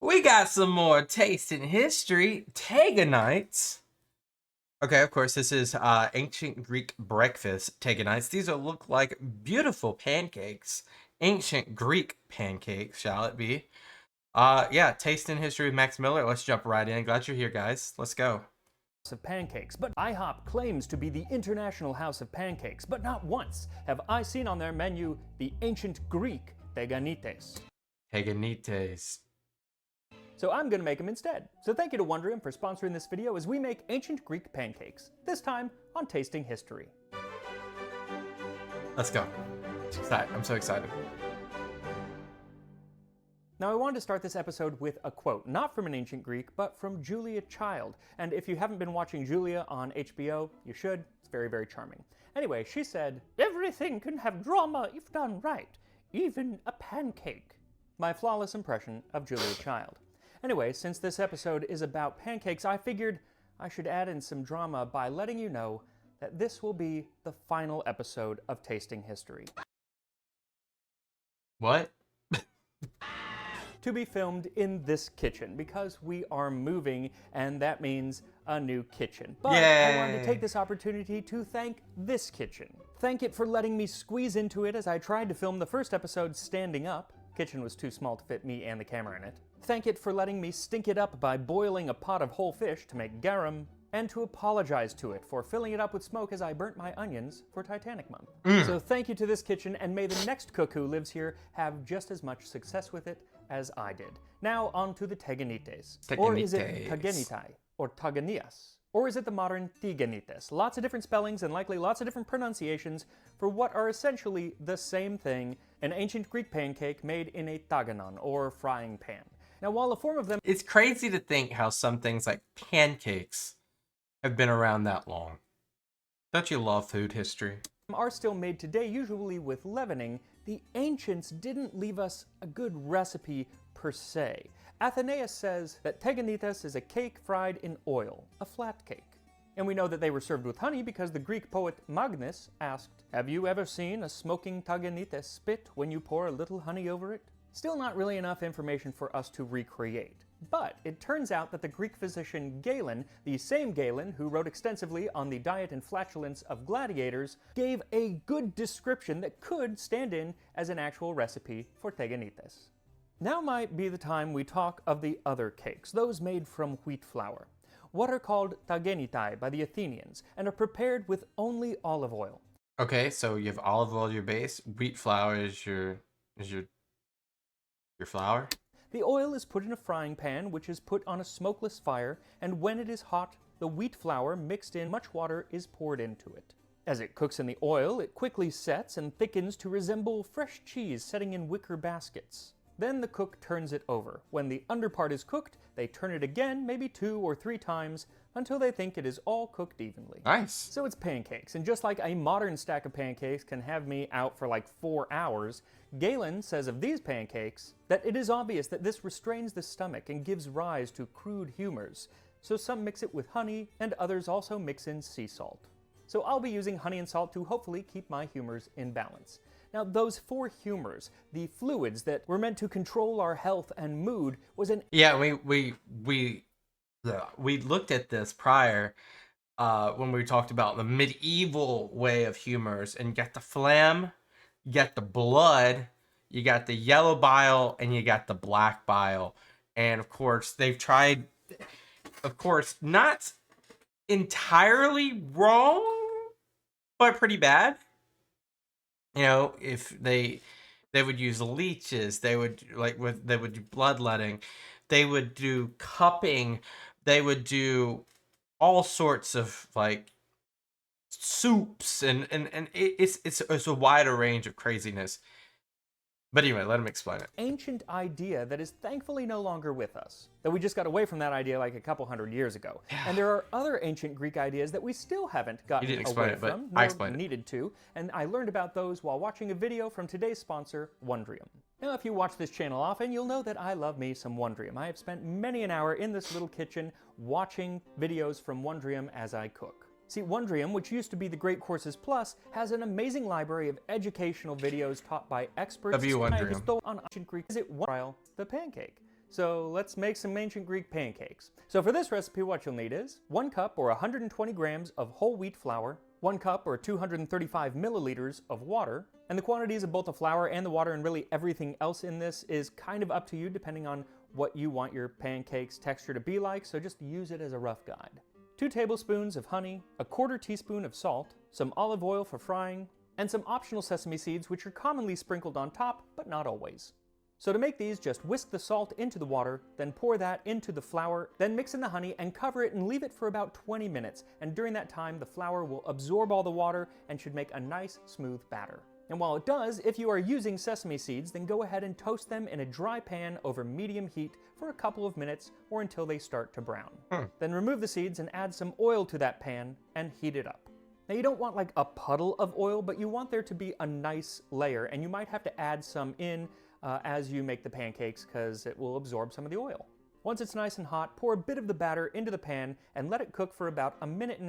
We got some more taste in history. Teganites. Okay, of course, this is ancient Greek breakfast Teganites. These look like beautiful pancakes. Ancient Greek pancakes, shall it be? Yeah, taste in history with Max Miller. Let's jump right in. Glad you're here, guys. Let's go. Of pancakes, but IHOP claims to be the International House of Pancakes, but not once have I seen on their menu the ancient Greek Teganites. Teganites. So I'm going to make them instead. So thank you to Wondrium for sponsoring this video as we make ancient Greek pancakes, this time on Tasting History. Let's go. I'm so excited. Now I wanted to start this episode with a quote, not from an ancient Greek, but from Julia Child. And if you haven't been watching Julia on HBO, you should. It's very, very charming. Anyway, she said, "Everything can have drama if done right, even a pancake." My flawless impression of Julia Child. Anyway, since this episode is about pancakes, I figured I should add in some drama by letting you know that this will be the final episode of Tasting History. What? To be filmed in this kitchen because we are moving and that means a new kitchen. But Yay. I wanted to take this opportunity to thank this kitchen. Thank it for letting me squeeze into it as I tried to film the first episode standing up. Kitchen was too small to fit me and the camera in it. Thank it for letting me stink it up by boiling a pot of whole fish to make garum, and to apologize to it for filling it up with smoke as I burnt my onions for Titanic Month. So thank you to this kitchen, and may the next cook who lives here have just as much success with it as I did. Now on to the Teganites. Or is it Tagenitai, or Taganias? Or is it the modern Tiganites? Lots of different spellings and likely lots of different pronunciations for what are essentially the same thing, an ancient Greek pancake made in a taganon, or frying pan. Now while a form of them... It's crazy to think how some things like pancakes have been around that long. Don't you love food history? Are still made today, usually with leavening, the ancients didn't leave us a good recipe per se. Athenaeus says that Teganites is a cake fried in oil, a flat cake. And we know that they were served with honey because the Greek poet Magnus asked, "Have you ever seen a smoking Taganites spit when you pour a little honey over it?" Still not really enough information for us to recreate. But it turns out that the Greek physician Galen, the same Galen who wrote extensively on the diet and flatulence of gladiators, gave a good description that could stand in as an actual recipe for Teganites. Now might be the time we talk of the other cakes, those made from wheat flour. What are called tagenitai by the Athenians and are prepared with only olive oil. Okay, so you have olive oil your base, wheat flour is your flour. The oil is put in a frying pan, which is put on a smokeless fire, and when it is hot, the wheat flour mixed in much water is poured into it. As it cooks in the oil, it quickly sets and thickens to resemble fresh cheese setting in wicker baskets. Then the cook turns it over. When the underpart is cooked, they turn it again, maybe 2 or 3 times, until they think it is all cooked evenly. Nice. So it's pancakes, and just like a modern stack of pancakes can have me out for like 4 hours, Galen says of these pancakes that it is obvious that this restrains the stomach and gives rise to crude humors. So some mix it with honey, and others also mix in sea salt. So I'll be using honey and salt to hopefully keep my humors in balance. Now those 4 humors, the fluids that were meant to control our health and mood, was an... Yeah, we looked at this prior when we talked about the medieval way of humors, and you got the phlegm, you got the blood, you got the yellow bile, and you got the black bile. And of course, they've tried, of course, not entirely wrong, but pretty bad. You know, if they would use leeches, they would do bloodletting, they would do cupping, they would do all sorts of like soups, and it's a wider range of craziness. But anyway, let him explain it. Ancient idea that is thankfully no longer with us. That we just got away from that idea like a couple hundred years ago. Yeah. And there are other ancient Greek ideas that we still haven't gotten away from, nor needed to, and I learned about those while watching a video from today's sponsor, Wondrium. Now, if you watch this channel often, you'll know that I love me some Wondrium. I have spent many an hour in this little kitchen watching videos from Wondrium as I cook. See, Wondrium, which used to be the Great Courses Plus, has an amazing library of educational videos taught by experts on ancient Greek. Is it trial the pancake? So let's make some ancient Greek pancakes. So for this recipe, what you'll need is 1 cup or 120 grams of whole wheat flour, 1 cup or 235 milliliters of water, and the quantities of both the flour and the water and really everything else in this is kind of up to you depending on what you want your pancakes texture to be like, so just use it as a rough guide. 2 tablespoons of honey, a quarter teaspoon of salt, some olive oil for frying, and some optional sesame seeds which are commonly sprinkled on top, but not always. So to make these, just whisk the salt into the water, then pour that into the flour, then mix in the honey and cover it and leave it for about 20 minutes. And during that time, the flour will absorb all the water and should make a nice, smooth batter. And while it does, if you are using sesame seeds, then go ahead and toast them in a dry pan over medium heat for a couple of minutes or until they start to brown. Then remove the seeds and add some oil to that pan and heat it up. Now you don't want like a puddle of oil, but you want there to be a nice layer, and you might have to add some in as you make the pancakes because it will absorb some of the oil. Once it's nice and hot, pour a bit of the batter into the pan and let it cook for about 1.5 minutes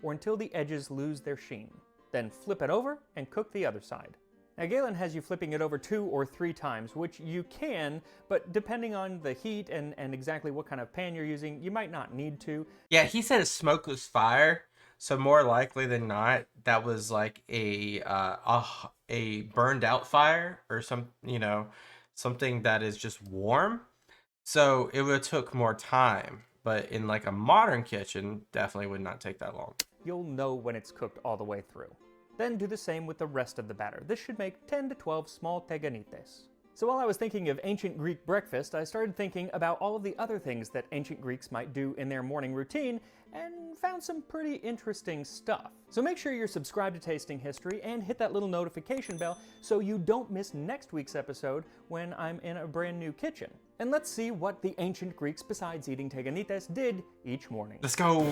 or until the edges lose their sheen. Then flip it over and cook the other side. Now Galen has you flipping it over 2 or 3 times, which you can, but depending on the heat and exactly what kind of pan you're using, you might not need to. Yeah, he said a smokeless fire, so more likely than not, that was like a burned out fire or something that is just warm. So it would have took more time, but in like a modern kitchen, definitely would not take that long. You'll know when it's cooked all the way through. Then do the same with the rest of the batter. This should make 10 to 12 small teganites. So while I was thinking of ancient Greek breakfast, I started thinking about all of the other things that ancient Greeks might do in their morning routine and found some pretty interesting stuff. So make sure you're subscribed to Tasting History and hit that little notification bell so you don't miss next week's episode when I'm in a brand new kitchen. And let's see what the ancient Greeks, besides eating teganites, did each morning. Let's go!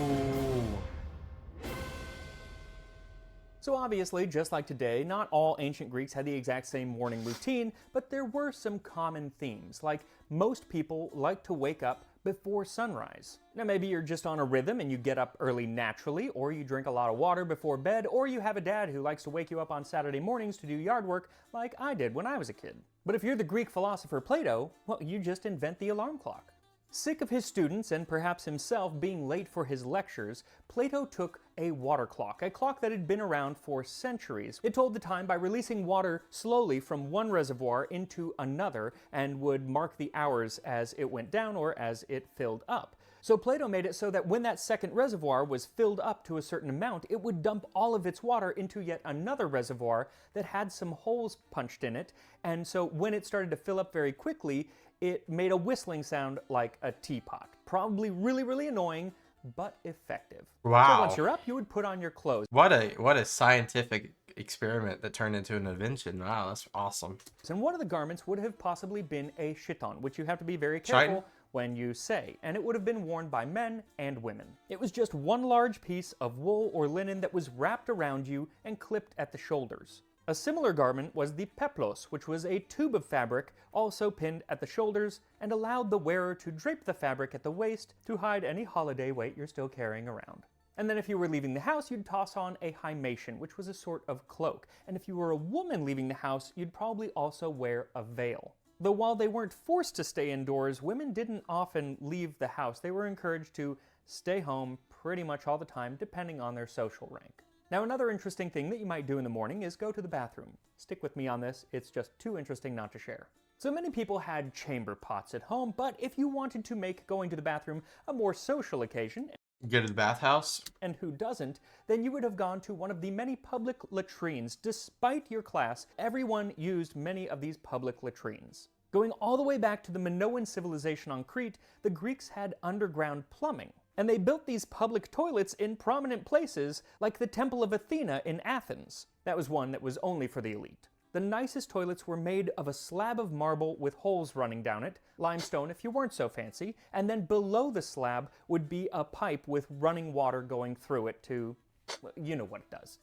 So obviously, just like today, not all ancient Greeks had the exact same morning routine, but there were some common themes, like most people like to wake up before sunrise. Now maybe you're just on a rhythm and you get up early naturally, or you drink a lot of water before bed, or you have a dad who likes to wake you up on Saturday mornings to do yard work like I did when I was a kid. But if you're the Greek philosopher Plato, well, you just invent the alarm clock. Sick of his students and perhaps himself being late for his lectures, Plato took a water clock, a clock that had been around for centuries. It told the time by releasing water slowly from one reservoir into another and would mark the hours as it went down or as it filled up. So Plato made it so that when that second reservoir was filled up to a certain amount, it would dump all of its water into yet another reservoir that had some holes punched in it, and so when it started to fill up very quickly, it made a whistling sound like a teapot. Probably really, really annoying, but effective. Wow. So once you're up, you would put on your clothes. What a scientific experiment that turned into an invention. Wow, that's awesome. And one of the garments would have possibly been a chiton, which you have to be very careful when you say, and it would have been worn by men and women. It was just one large piece of wool or linen that was wrapped around you and clipped at the shoulders. A similar garment was the peplos, which was a tube of fabric also pinned at the shoulders and allowed the wearer to drape the fabric at the waist to hide any holiday weight you're still carrying around. And then if you were leaving the house, you'd toss on a himation, which was a sort of cloak. And if you were a woman leaving the house, you'd probably also wear a veil. Though while they weren't forced to stay indoors, women didn't often leave the house. They were encouraged to stay home pretty much all the time, depending on their social rank. Now, another interesting thing that you might do in the morning is go to the bathroom. Stick with me on this, it's just too interesting not to share. So many people had chamber pots at home, but if you wanted to make going to the bathroom a more social occasion, Go to the bathhouse. and who doesn't, then you would have gone to one of the many public latrines. Despite your class, everyone used many of these public latrines. Going all the way back to the Minoan civilization on Crete, the Greeks had underground plumbing. And they built these public toilets in prominent places, like the Temple of Athena in Athens. That was one that was only for the elite. The nicest toilets were made of a slab of marble with holes running down it, limestone if you weren't so fancy, and then below the slab would be a pipe with running water going through it to, well, you know what it does.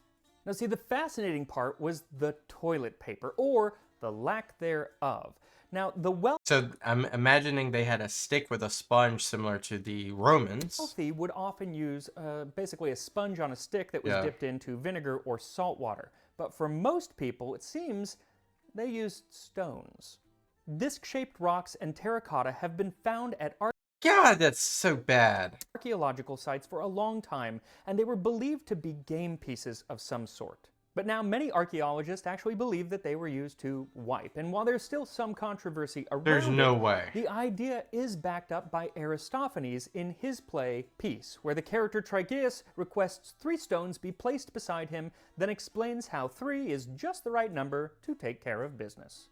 Now see, the fascinating part was the toilet paper, or the lack thereof. Now, So I'm imagining they had a stick with a sponge similar to the Romans. wealthy would often use basically a sponge on a stick that was dipped into vinegar or salt water. But for most people, it seems they used stones. Disc-shaped rocks and terracotta have been found at God, that's so bad. archaeological sites for a long time, and they were believed to be game pieces of some sort. But now many archaeologists actually believe that they were used to wipe, and while there's still some controversy There's around no it, way. the idea is backed up by Aristophanes in his play Peace, where the character Trigeus requests 3 stones be placed beside him, then explains how 3 is just the right number to take care of business.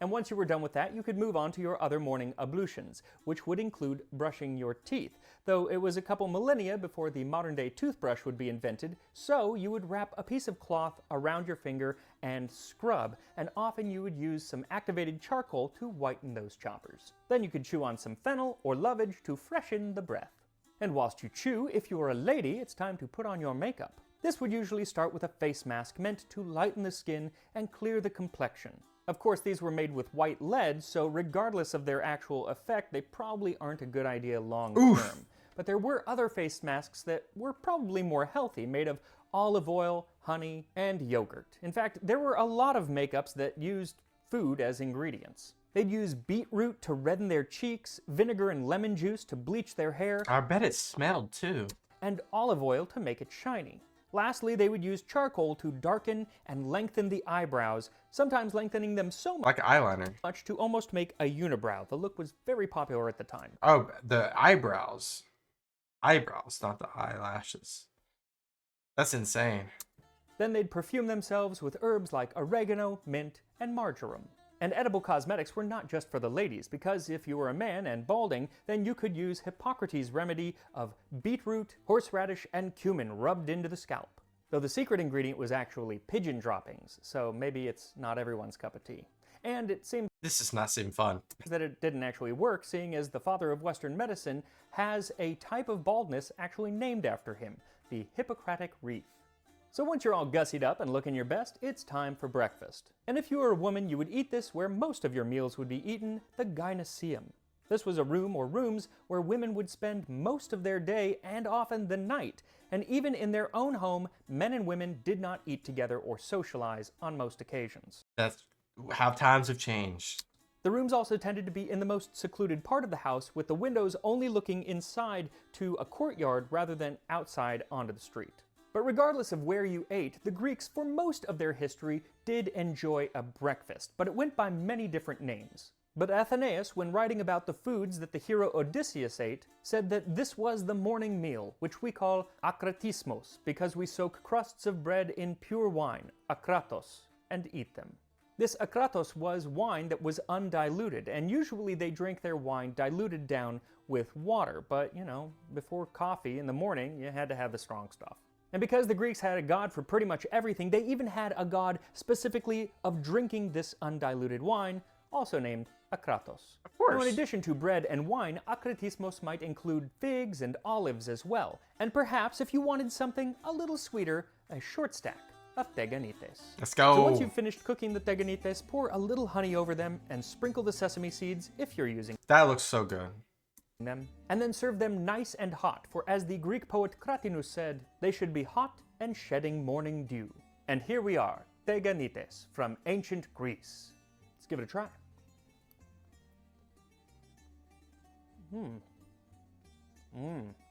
And once you were done with that, you could move on to your other morning ablutions, which would include brushing your teeth, though it was a couple millennia before the modern-day toothbrush would be invented, so you would wrap a piece of cloth around your finger and scrub, and often you would use some activated charcoal to whiten those choppers. Then you could chew on some fennel or lovage to freshen the breath. And whilst you chew, if you are a lady, it's time to put on your makeup. This would usually start with a face mask meant to lighten the skin and clear the complexion. Of course, these were made with white lead, so regardless of their actual effect, they probably aren't a good idea long term. But there were other face masks that were probably more healthy, made of olive oil, honey, and yogurt. In fact, there were a lot of makeups that used food as ingredients. They'd use beetroot to redden their cheeks, vinegar and lemon juice to bleach their hair, I bet it smelled too. and olive oil to make it shiny. Lastly, they would use charcoal to darken and lengthen the eyebrows, sometimes lengthening them so Like eyeliner. much to almost make a unibrow. The look was very popular at the time. Oh, the eyebrows. Eyebrows, not the eyelashes. That's insane. Then they'd perfume themselves with herbs like oregano, mint, and marjoram. And edible cosmetics were not just for the ladies, because if you were a man and balding, then you could use Hippocrates' remedy of beetroot, horseradish, and cumin rubbed into the scalp. Though the secret ingredient was actually pigeon droppings, so maybe it's not everyone's cup of tea. And it seems This does not seem fun. that it didn't actually work, seeing as the father of Western medicine has a type of baldness actually named after him, the Hippocratic wreath. So once you're all gussied up and looking your best, it's time for breakfast. And if you were a woman, you would eat this where most of your meals would be eaten, the gynoeceum. This was a room or rooms where women would spend most of their day and often the night, and even in their own home, men and women did not eat together or socialize on most occasions. That's how times have changed. The rooms also tended to be in the most secluded part of the house, with the windows only looking inside to a courtyard rather than outside onto the street. But regardless of where you ate, the Greeks, for most of their history, did enjoy a breakfast, but it went by many different names. But Athenaeus, when writing about the foods that the hero Odysseus ate, said that this was the morning meal, which we call akratismos, because we soak crusts of bread in pure wine, akratos, and eat them. This akratos was wine that was undiluted, and usually they drank their wine diluted down with water, but, before coffee in the morning, you had to have the strong stuff. And because the Greeks had a god for pretty much everything, they even had a god specifically of drinking this undiluted wine, also named Akratos. Of course. Now, in addition to bread and wine, akratismos might include figs and olives as well. And perhaps, if you wanted something a little sweeter, a short stack of teganites. Let's go. So once you've finished cooking the teganites, pour a little honey over them and sprinkle the sesame seeds if you're using That looks so good. them, and then serve them nice and hot, for as the Greek poet Cratinus said, they should be hot and shedding morning dew. And here we are, teganites from ancient Greece. Let's give it a try.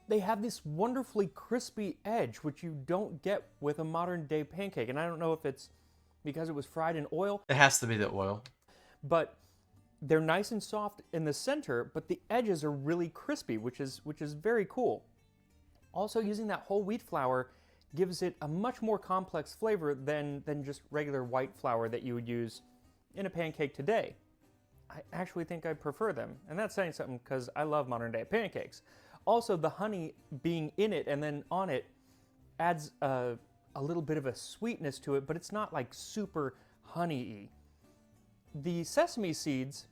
They have this wonderfully crispy edge, which you don't get with a modern day pancake, and I don't know if it's because it was fried in oil, It has to be the oil. but they're nice and soft in the center, but the edges are really crispy, which is very cool. Also, using that whole wheat flour gives it a much more complex flavor than just regular white flour that you would use in a pancake today. I actually think I prefer them, and that's saying something because I love modern day pancakes. Also, the honey being in it and then on it adds a little bit of a sweetness to it, but it's not like super honey-y. The sesame seeds,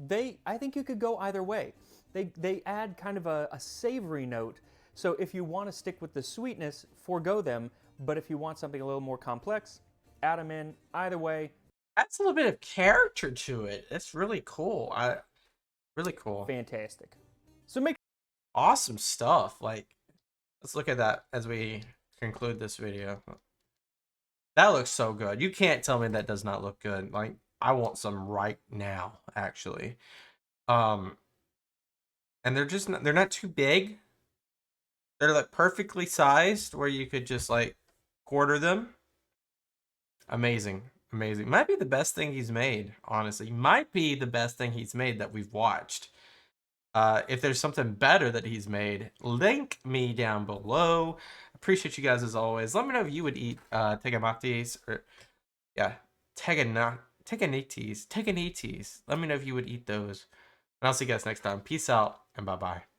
I think you could go either way. They add kind of a savory note, so if you want to stick with the sweetness, forego them, but if you want something a little more complex, add them in. Either way, Adds a little bit of character to it. It's really cool. Really cool. fantastic. So make Awesome stuff. Like, let's look at that as we conclude this video. That looks so good. You can't tell me that does not look good. Like, I want some right now, actually. Um, and they're not too big. They're like perfectly sized where you could just like quarter them. Amazing. Amazing. Might be the best thing he's made, honestly. Might be the best thing he's made that we've watched. If there's something better that he's made, link me down below. Appreciate you guys as always. Let me know if you would eat tegamates or yeah, teganites. Let me know if you would eat those. And I'll see you guys next time. Peace out and bye bye.